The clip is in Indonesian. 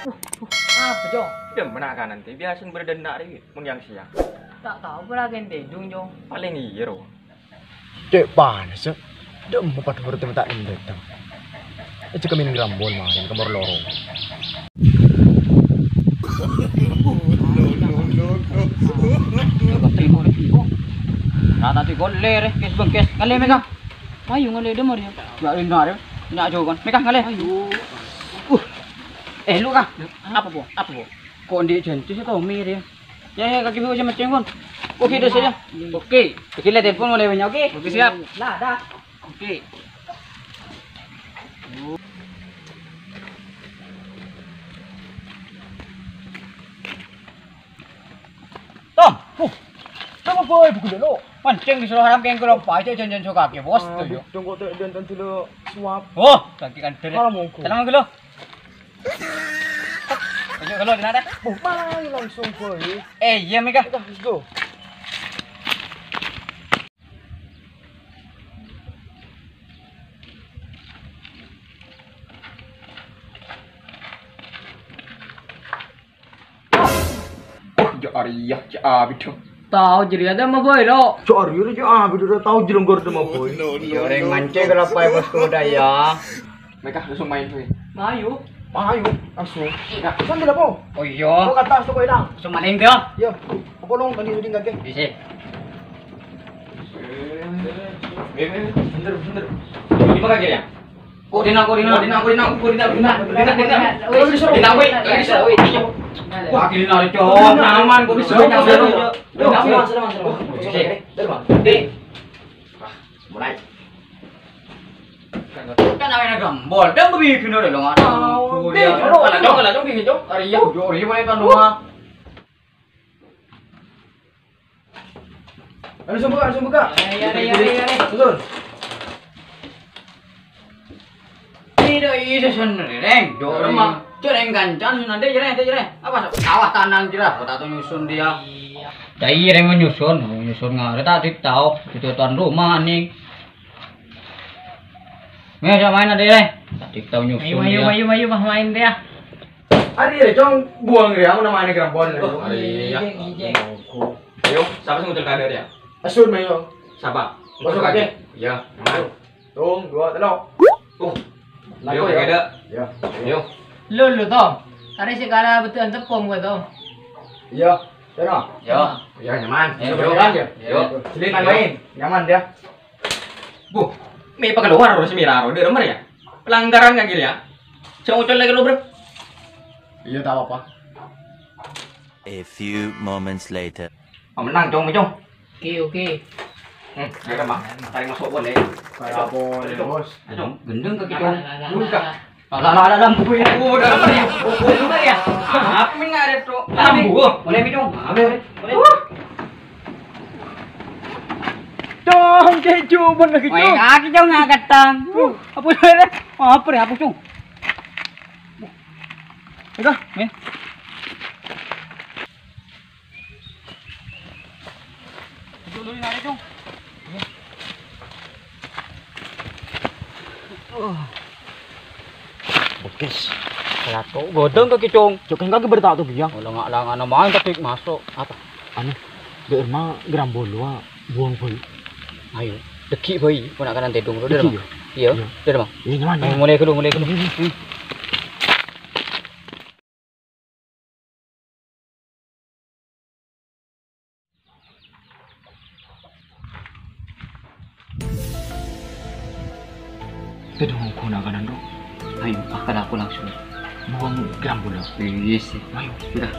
Apa, Jong? Dia menakan nanti biasa berdenak nih, mun yang siang. Tak tahu pula kan tedung, Jong. Paling iya ro. Dek panas ya. Dek mau pada bertemu tak ini datang. Itu kami ngerambol mah, yang kamar lorong. Nah, tadi kau ler, kes bengkes, ngale mereka. Ayo ngale dia mau dia. Gak dengar ya. Nak jauh kan. Mereka ngale. Ayo. Lu kah? Apa bu? Apa bu? Kok di jentis itu mirip. Ya kaki bu macam macam pun. Oke dah saja. Oke. Kita telepon mulai banyak. Oke. Oke siap. Lah dah. Oke. Tom. Sama boy buku dulu. Pancing disuruh haram keng kalau pakai jangan suka ke bos tu yo. Tunggu tu dan dulu suap. Oh, kaki kan terus. Malam mungku. Salam kalau. Ayo kalau di mana? Malah langsung boy. Iya mereka. Let's go. Ariyah abi tuh. Tahu jadi ada mah boy lo. Sorry udah abi udah tahu jelonggor sama boy. Iya orang mancing kalau pakai bos kuda ya. Mereka langsung main tuh. Mayu. Ayo langsung. Ya, kan tidak po. Oh iya. Kau kata tu boy dah. Sumaling dia. Ya, apa long tadi udah enggak ke? Bisa. Bener. Di mana ya? Koordinat. Wah, gini nari cok, aman, kok bisa mulai. Kan awalnya gambol, dan begitu nih loh nggak tahu. Kalau jong gini jong, hari ya, jori mulai kan rumah. Langsung buka. Ya. Betul. Tidak iya sebenarnya, Reng. Jori mah. Cereng gancan nanti jereng. Apa? Awas tanang jerah, kau tahu nyusun dia. Jadi jereng menyusun nggak? Tadi tahu itu tuan rumah nih. Nggak main ada jereng. Tadi tahu nyusun dia. Ayo main dia. Adi deh, cong buang dia, aku namanya gerambol. Iya. Ayo, siapa sih ngutul kader ya? Asun mayo. Siapa? Masuk aja. Iya, aman. Tung, 2, 3. Ayo kader. Ya. Ayo. Lulu Tom. Hari segala betul tepung gua Tom. Iya. Sana. Ya nyaman. Yo. Silakan main. Nyaman dia. Bu, may pagkaluar ro si Miraro, di rumah ya. Pelanggaran nggak gila ya? Saya ucol lagi lo bro. Iya, tak apa-apa. A few moments later. Menang cong. Oke. Ya kan bang, tarik masuk boleh. Kayak boleh, bos. Cong, gendeng kaki cong. Buka. Dalam buku ya. Dalam ya. Buku ya. Apa nggak ada tuh? Dalam buku. Boleh cong. Boleh. Cong, keju pun lagi Woi, cong. kaki jauh nggak ketang. Apa sih? Apa ya? Apa cung? Ika, nih. Dulu ini ada cung. Bokes. Lato, godong kaki cung. Cok kan kagak bertak tuh biang. Lang ano main tapi masuk apa? Anu, de emang gerambol lu buang boy. Ayo, deki boy, ponakan tedung lu deh. Iya, deh bang. Iya, nyaman. Mulai dulu. Tedong ko na kanan do. Ayo, akal aku langsung. Buang gerambol lu. Yes. Ayo. Sudah.